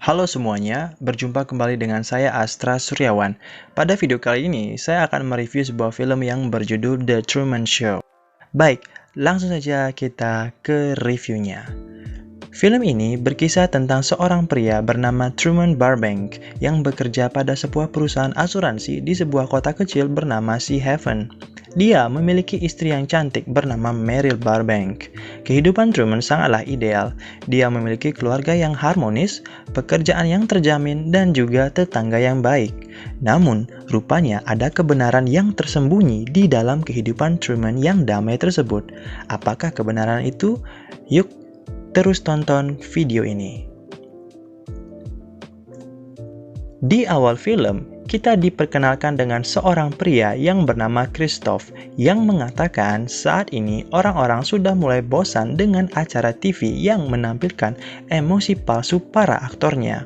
Halo semuanya, berjumpa kembali dengan saya Astra Suryawan. Pada video kali ini, saya akan mereview sebuah film yang berjudul The Truman Show. Baik, langsung saja kita ke reviewnya. Film ini berkisah tentang seorang pria bernama Truman Burbank yang bekerja pada sebuah perusahaan asuransi di sebuah kota kecil bernama Sea Haven. Dia memiliki istri yang cantik bernama Meryl Burbank. Kehidupan Truman sangatlah ideal. Dia memiliki keluarga yang harmonis, pekerjaan yang terjamin, dan juga tetangga yang baik. Namun, rupanya ada kebenaran yang tersembunyi di dalam kehidupan Truman yang damai tersebut. Apakah kebenaran itu? Yuk, terus tonton video ini. Di awal film, kita diperkenalkan dengan seorang pria yang bernama Christoph yang mengatakan saat ini orang-orang sudah mulai bosan dengan acara TV yang menampilkan emosi palsu para aktornya.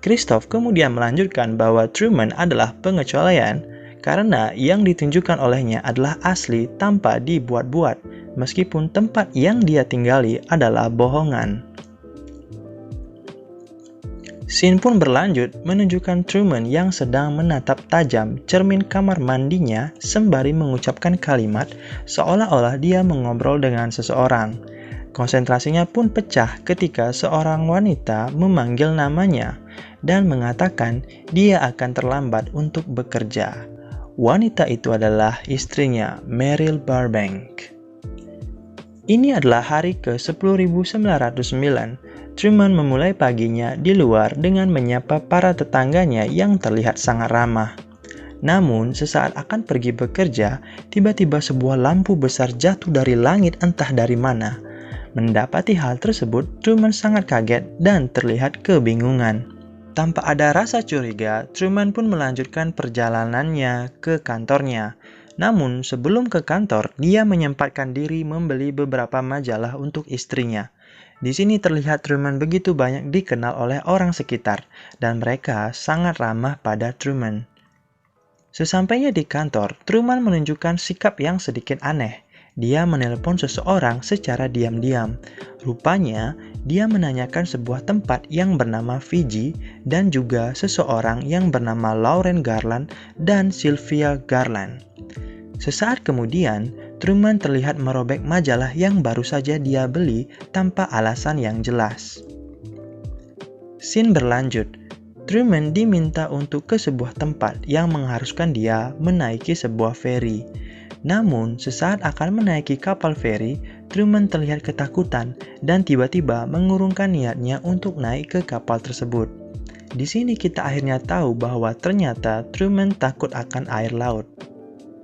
Christoph kemudian melanjutkan bahwa Truman adalah pengecualian karena yang ditunjukkan olehnya adalah asli tanpa dibuat-buat, meskipun tempat yang dia tinggali adalah bohongan. Scene pun berlanjut menunjukkan Truman yang sedang menatap tajam cermin kamar mandinya sembari mengucapkan kalimat seolah-olah dia mengobrol dengan seseorang. Konsentrasinya pun pecah ketika seorang wanita memanggil namanya dan mengatakan dia akan terlambat untuk bekerja. Wanita itu adalah istrinya, Meryl Burbank. Ini adalah hari ke-10.909. Truman memulai paginya di luar dengan menyapa para tetangganya yang terlihat sangat ramah. Namun, sesaat akan pergi bekerja, tiba-tiba sebuah lampu besar jatuh dari langit entah dari mana. Mendapati hal tersebut, Truman sangat kaget dan terlihat kebingungan. Tanpa ada rasa curiga, Truman pun melanjutkan perjalanannya ke kantornya. Namun, sebelum ke kantor, dia menyempatkan diri membeli beberapa majalah untuk istrinya. Di sini terlihat Truman begitu banyak dikenal oleh orang sekitar, dan mereka sangat ramah pada Truman. Sesampainya di kantor, Truman menunjukkan sikap yang sedikit aneh. Dia menelpon seseorang secara diam-diam. Rupanya, dia menanyakan sebuah tempat yang bernama Fiji dan juga seseorang yang bernama Lauren Garland dan Sylvia Garland. Sesaat kemudian, Truman terlihat merobek majalah yang baru saja dia beli tanpa alasan yang jelas. Scene berlanjut. Truman diminta untuk ke sebuah tempat yang mengharuskan dia menaiki sebuah feri. Namun, sesaat akan menaiki kapal feri, Truman terlihat ketakutan dan tiba-tiba mengurungkan niatnya untuk naik ke kapal tersebut. Di sini kita akhirnya tahu bahwa ternyata Truman takut akan air laut.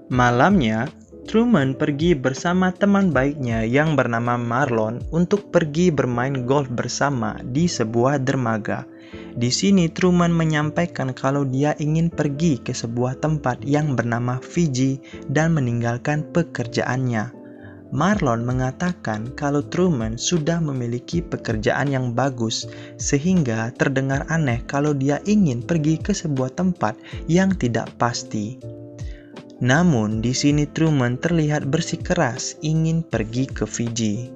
Malamnya, Truman pergi bersama teman baiknya yang bernama Marlon untuk pergi bermain golf bersama di sebuah dermaga. Di sini Truman menyampaikan kalau dia ingin pergi ke sebuah tempat yang bernama Fiji dan meninggalkan pekerjaannya. Marlon mengatakan kalau Truman sudah memiliki pekerjaan yang bagus, sehingga terdengar aneh kalau dia ingin pergi ke sebuah tempat yang tidak pasti. Namun, di sini Truman terlihat bersikeras ingin pergi ke Fiji.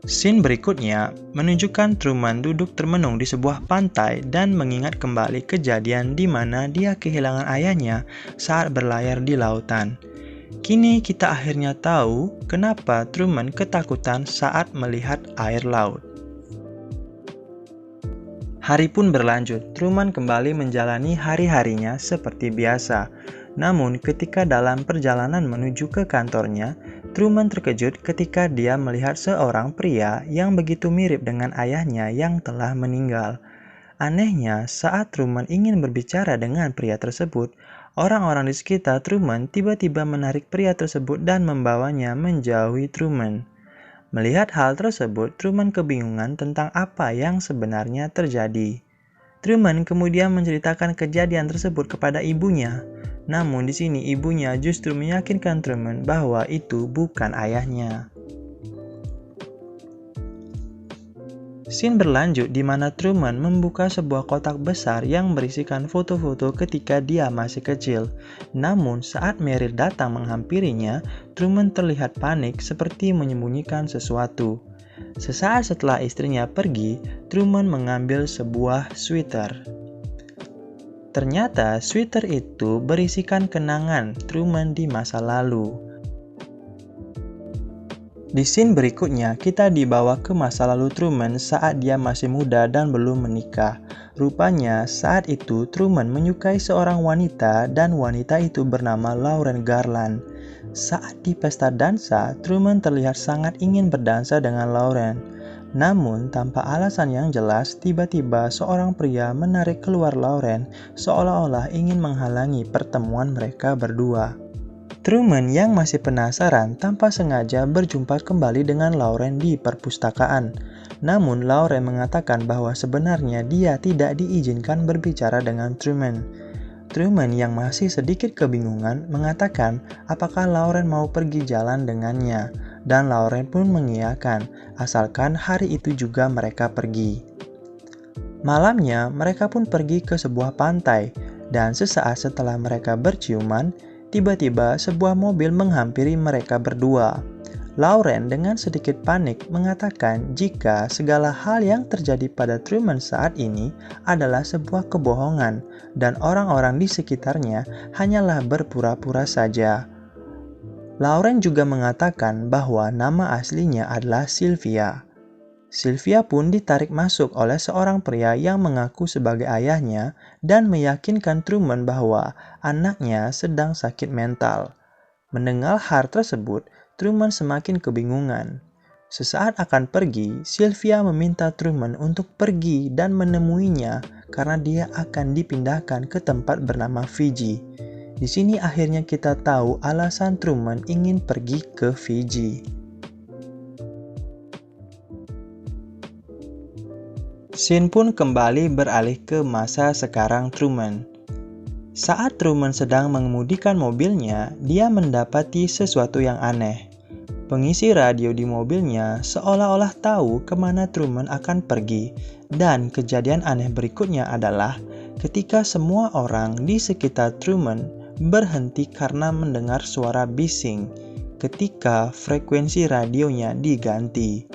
Scene berikutnya menunjukkan Truman duduk termenung di sebuah pantai dan mengingat kembali kejadian di mana dia kehilangan ayahnya saat berlayar di lautan. Kini kita akhirnya tahu kenapa Truman ketakutan saat melihat air laut. Hari pun berlanjut, Truman kembali menjalani hari-harinya seperti biasa. Namun ketika dalam perjalanan menuju ke kantornya, Truman terkejut ketika dia melihat seorang pria yang begitu mirip dengan ayahnya yang telah meninggal. Anehnya, saat Truman ingin berbicara dengan pria tersebut, orang-orang di sekitar Truman tiba-tiba menarik pria tersebut dan membawanya menjauhi Truman. Melihat hal tersebut, Truman kebingungan tentang apa yang sebenarnya terjadi. Truman kemudian menceritakan kejadian tersebut kepada ibunya. Namun di sini ibunya justru meyakinkan Truman bahwa itu bukan ayahnya. Scene berlanjut di mana Truman membuka sebuah kotak besar yang berisikan foto-foto ketika dia masih kecil. Namun saat Meryl datang menghampirinya, Truman terlihat panik seperti menyembunyikan sesuatu. Sesaat setelah istrinya pergi, Truman mengambil sebuah sweater. Ternyata sweater itu berisikan kenangan Truman di masa lalu. Di scene berikutnya, kita dibawa ke masa lalu Truman saat dia masih muda dan belum menikah. Rupanya, saat itu Truman menyukai seorang wanita dan wanita itu bernama Lauren Garland. Saat di pesta dansa, Truman terlihat sangat ingin berdansa dengan Lauren. Namun, tanpa alasan yang jelas, tiba-tiba seorang pria menarik keluar Lauren seolah-olah ingin menghalangi pertemuan mereka berdua. Truman yang masih penasaran tanpa sengaja berjumpa kembali dengan Lauren di perpustakaan. Namun Lauren mengatakan bahwa sebenarnya dia tidak diizinkan berbicara dengan Truman. Truman yang masih sedikit kebingungan mengatakan apakah Lauren mau pergi jalan dengannya. Dan Lauren pun mengiyakan, asalkan hari itu juga mereka pergi. Malamnya mereka pun pergi ke sebuah pantai. Dan sesaat setelah mereka berciuman, tiba-tiba sebuah mobil menghampiri mereka berdua. Lauren dengan sedikit panik mengatakan jika segala hal yang terjadi pada Truman saat ini adalah sebuah kebohongan dan orang-orang di sekitarnya hanyalah berpura-pura saja. Lauren juga mengatakan bahwa nama aslinya adalah Sylvia. Sylvia pun ditarik masuk oleh seorang pria yang mengaku sebagai ayahnya dan meyakinkan Truman bahwa anaknya sedang sakit mental. Mendengar hal tersebut, Truman semakin kebingungan. Sesaat akan pergi, Sylvia meminta Truman untuk pergi dan menemuinya karena dia akan dipindahkan ke tempat bernama Fiji. Di sini akhirnya kita tahu alasan Truman ingin pergi ke Fiji. Scene pun kembali beralih ke masa sekarang Truman. Saat Truman sedang mengemudikan mobilnya, dia mendapati sesuatu yang aneh. Pengisi radio di mobilnya seolah-olah tahu kemana Truman akan pergi, dan kejadian aneh berikutnya adalah ketika semua orang di sekitar Truman berhenti karena mendengar suara bising ketika frekuensi radionya diganti.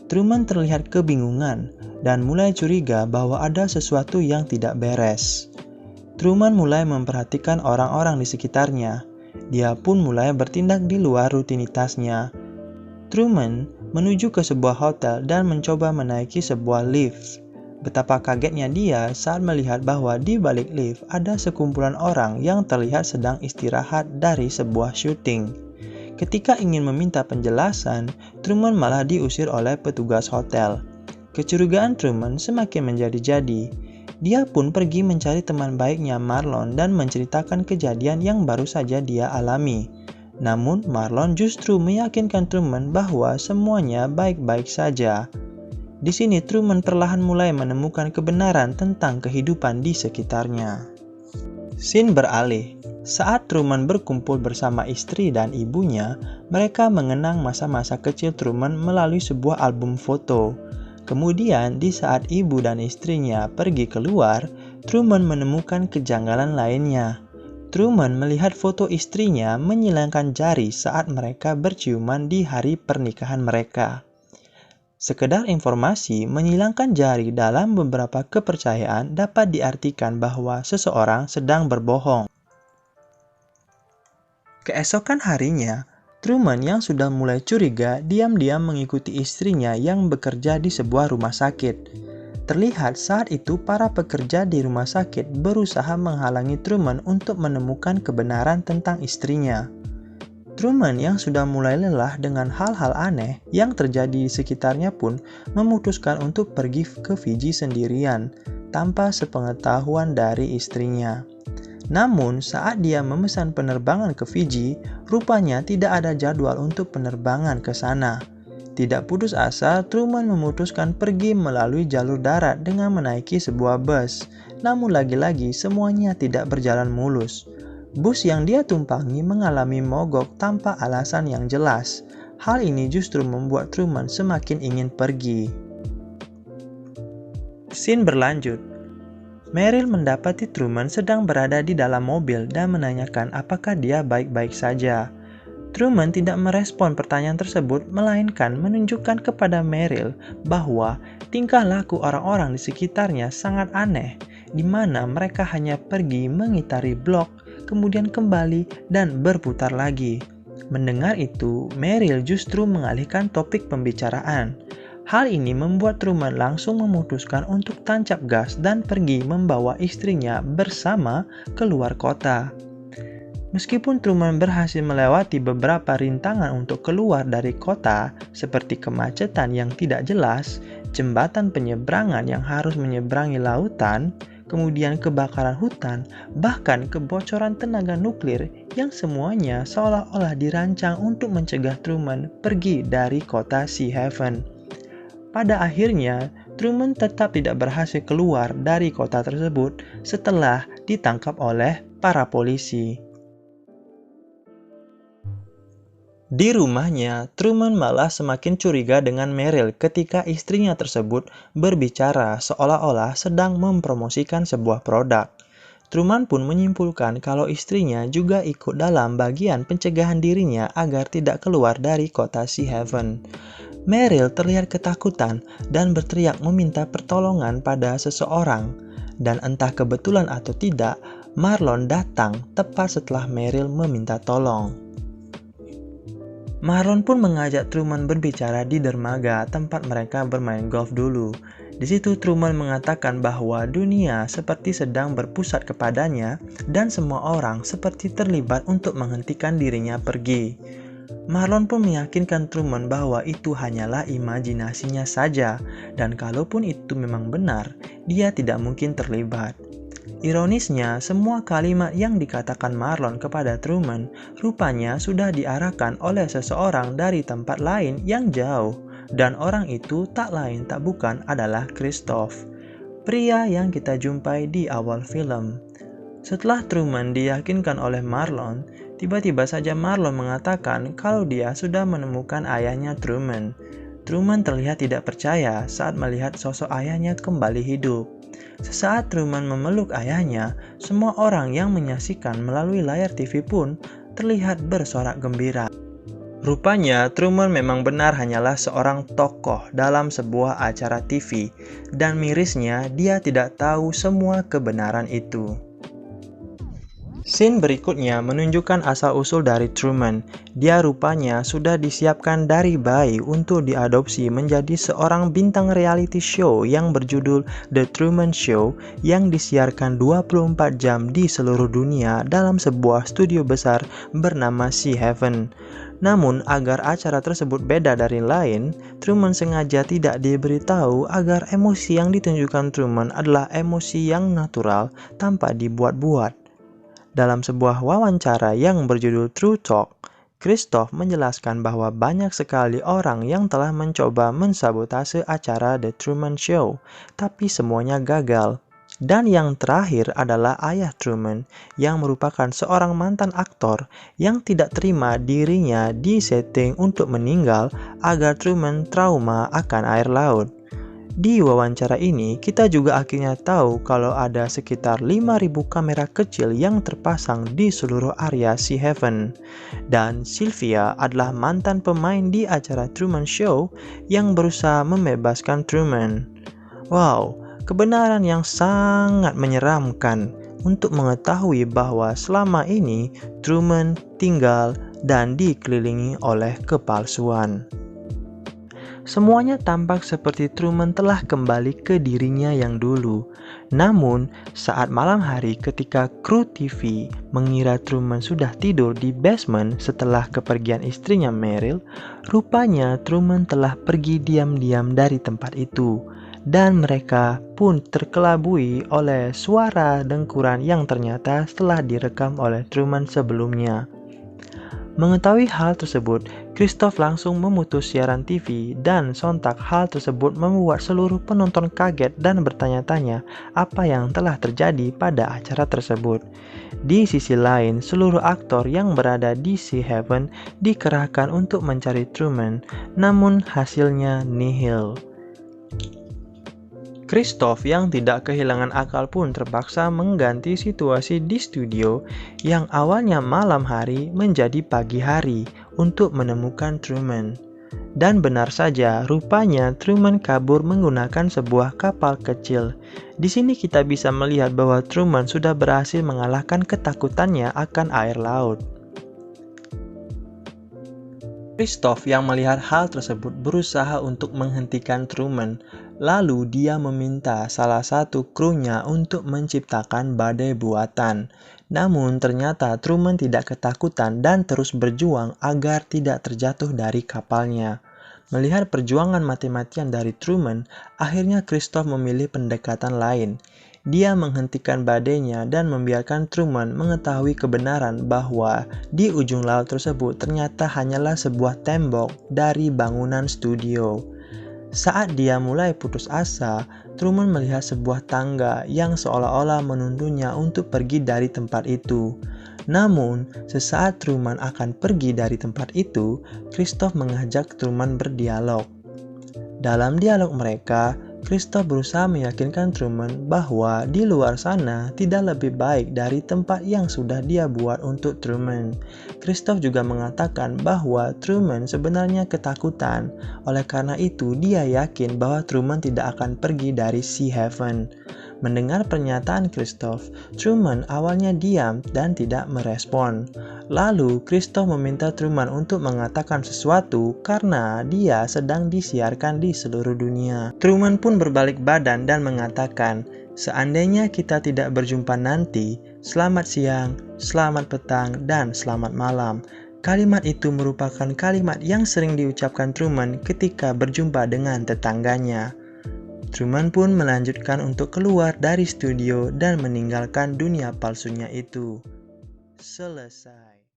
Truman terlihat kebingungan dan mulai curiga bahwa ada sesuatu yang tidak beres. Truman mulai memperhatikan orang-orang di sekitarnya. Dia pun mulai bertindak di luar rutinitasnya. Truman menuju ke sebuah hotel dan mencoba menaiki sebuah lift. Betapa kagetnya dia saat melihat bahwa di balik lift ada sekumpulan orang yang terlihat sedang istirahat dari sebuah syuting. Ketika ingin meminta penjelasan, Truman malah diusir oleh petugas hotel. Kecurigaan Truman semakin menjadi-jadi. Dia pun pergi mencari teman baiknya Marlon dan menceritakan kejadian yang baru saja dia alami. Namun Marlon justru meyakinkan Truman bahwa semuanya baik-baik saja. Di sini Truman perlahan mulai menemukan kebenaran tentang kehidupan di sekitarnya. Scene beralih. Saat Truman berkumpul bersama istri dan ibunya, mereka mengenang masa-masa kecil Truman melalui sebuah album foto. Kemudian, di saat ibu dan istrinya pergi keluar, Truman menemukan kejanggalan lainnya. Truman melihat foto istrinya menyilangkan jari saat mereka berciuman di hari pernikahan mereka. Sekedar informasi, menyilangkan jari dalam beberapa kepercayaan dapat diartikan bahwa seseorang sedang berbohong. Keesokan harinya, Truman yang sudah mulai curiga diam-diam mengikuti istrinya yang bekerja di sebuah rumah sakit. Terlihat saat itu para pekerja di rumah sakit berusaha menghalangi Truman untuk menemukan kebenaran tentang istrinya. Truman yang sudah mulai lelah dengan hal-hal aneh yang terjadi di sekitarnya pun memutuskan untuk pergi ke Fiji sendirian tanpa sepengetahuan dari istrinya. Namun, saat dia memesan penerbangan ke Fiji, rupanya tidak ada jadwal untuk penerbangan ke sana. Tidak putus asa, Truman memutuskan pergi melalui jalur darat dengan menaiki sebuah bus. Namun lagi-lagi semuanya tidak berjalan mulus. Bus yang dia tumpangi mengalami mogok tanpa alasan yang jelas. Hal ini justru membuat Truman semakin ingin pergi. Scene berlanjut. Meryl mendapati Truman sedang berada di dalam mobil dan menanyakan apakah dia baik-baik saja. Truman tidak merespon pertanyaan tersebut, melainkan menunjukkan kepada Meryl bahwa tingkah laku orang-orang di sekitarnya sangat aneh, di mana mereka hanya pergi mengitari blok, kemudian kembali dan berputar lagi. Mendengar itu, Meryl justru mengalihkan topik pembicaraan. Hal ini membuat Truman langsung memutuskan untuk tancap gas dan pergi membawa istrinya bersama keluar kota. Meskipun Truman berhasil melewati beberapa rintangan untuk keluar dari kota, seperti kemacetan yang tidak jelas, jembatan penyeberangan yang harus menyeberangi lautan, kemudian kebakaran hutan, bahkan kebocoran tenaga nuklir yang semuanya seolah-olah dirancang untuk mencegah Truman pergi dari kota Sea Haven. Pada akhirnya, Truman tetap tidak berhasil keluar dari kota tersebut setelah ditangkap oleh para polisi. Di rumahnya, Truman malah semakin curiga dengan Meryl ketika istrinya tersebut berbicara seolah-olah sedang mempromosikan sebuah produk. Truman pun menyimpulkan kalau istrinya juga ikut dalam bagian pencegahan dirinya agar tidak keluar dari kota Sea Haven. Meryl terlihat ketakutan dan berteriak meminta pertolongan pada seseorang. Dan entah kebetulan atau tidak, Marlon datang tepat setelah Meryl meminta tolong. Marlon pun mengajak Truman berbicara di dermaga tempat mereka bermain golf dulu. Di situ Truman mengatakan bahwa dunia seperti sedang berpusat kepadanya dan semua orang seperti terlibat untuk menghentikan dirinya pergi. Marlon pun meyakinkan Truman bahwa itu hanyalah imajinasinya saja dan kalaupun itu memang benar, dia tidak mungkin terlibat. Ironisnya, semua kalimat yang dikatakan Marlon kepada Truman rupanya sudah diarahkan oleh seseorang dari tempat lain yang jauh, dan orang itu tak lain tak bukan adalah Christoph, pria yang kita jumpai di awal film. Setelah Truman diyakinkan oleh Marlon, tiba-tiba saja Marlon mengatakan kalau dia sudah menemukan ayahnya Truman. Truman terlihat tidak percaya saat melihat sosok ayahnya kembali hidup. Sesaat Truman memeluk ayahnya, semua orang yang menyaksikan melalui layar TV pun terlihat bersorak gembira. Rupanya Truman memang benar hanyalah seorang tokoh dalam sebuah acara TV, dan mirisnya dia tidak tahu semua kebenaran itu. Scene berikutnya menunjukkan asal-usul dari Truman. Dia rupanya sudah disiapkan dari bayi untuk diadopsi menjadi seorang bintang reality show yang berjudul The Truman Show yang disiarkan 24 jam di seluruh dunia dalam sebuah studio besar bernama Sea Haven. Namun, agar acara tersebut beda dari lain, Truman sengaja tidak diberitahu agar emosi yang ditunjukkan Truman adalah emosi yang natural tanpa dibuat-buat. Dalam sebuah wawancara yang berjudul True Talk, Christoph menjelaskan bahwa banyak sekali orang yang telah mencoba mensabotase acara The Truman Show, tapi semuanya gagal. Dan yang terakhir adalah ayah Truman, yang merupakan seorang mantan aktor yang tidak terima dirinya disetting untuk meninggal agar Truman trauma akan air laut. Di wawancara ini, kita juga akhirnya tahu kalau ada sekitar 5.000 kamera kecil yang terpasang di seluruh area Sea Haven. Dan Sylvia adalah mantan pemain di acara Truman Show yang berusaha membebaskan Truman. Wow, kebenaran yang sangat menyeramkan untuk mengetahui bahwa selama ini Truman tinggal dan dikelilingi oleh kepalsuan. Semuanya tampak seperti Truman telah kembali ke dirinya yang dulu. Namun, saat malam hari ketika kru TV mengira Truman sudah tidur di basement setelah kepergian istrinya Meryl, rupanya Truman telah pergi diam-diam dari tempat itu. Dan mereka pun terkelabui oleh suara dengkuran yang ternyata telah direkam oleh Truman sebelumnya. Mengetahui hal tersebut, Christoph langsung memutus siaran TV dan sontak hal tersebut membuat seluruh penonton kaget dan bertanya-tanya apa yang telah terjadi pada acara tersebut. Di sisi lain, seluruh aktor yang berada di Sea Haven dikerahkan untuk mencari Truman, namun hasilnya nihil. Christoph yang tidak kehilangan akal pun terpaksa mengganti situasi di studio yang awalnya malam hari menjadi pagi hari untuk menemukan Truman. Dan benar saja, rupanya Truman kabur menggunakan sebuah kapal kecil. Di sini kita bisa melihat bahwa Truman sudah berhasil mengalahkan ketakutannya akan air laut. Christoph yang melihat hal tersebut berusaha untuk menghentikan Truman. Lalu dia meminta salah satu krunya untuk menciptakan badai buatan. Namun ternyata Truman tidak ketakutan dan terus berjuang agar tidak terjatuh dari kapalnya. Melihat perjuangan mati-matian dari Truman, akhirnya Christoph memilih pendekatan lain. Dia menghentikan badainya dan membiarkan Truman mengetahui kebenaran bahwa di ujung laut tersebut ternyata hanyalah sebuah tembok dari bangunan studio. Saat dia mulai putus asa, Truman melihat sebuah tangga yang seolah-olah menuntunnya untuk pergi dari tempat itu. Namun, sesaat Truman akan pergi dari tempat itu, Christoph mengajak Truman berdialog. Dalam dialog mereka, Christoph berusaha meyakinkan Truman bahwa di luar sana tidak lebih baik dari tempat yang sudah dia buat untuk Truman. Christoph juga mengatakan bahwa Truman sebenarnya ketakutan. Oleh karena itu, dia yakin bahwa Truman tidak akan pergi dari Sea Haven. Mendengar pernyataan Christoph, Truman awalnya diam dan tidak merespon. Lalu, Christoph meminta Truman untuk mengatakan sesuatu karena dia sedang disiarkan di seluruh dunia. Truman pun berbalik badan dan mengatakan, "Seandainya kita tidak berjumpa nanti, selamat siang, selamat petang, dan selamat malam." Kalimat itu merupakan kalimat yang sering diucapkan Truman ketika berjumpa dengan tetangganya. Truman pun melanjutkan untuk keluar dari studio dan meninggalkan dunia palsunya itu. Selesai.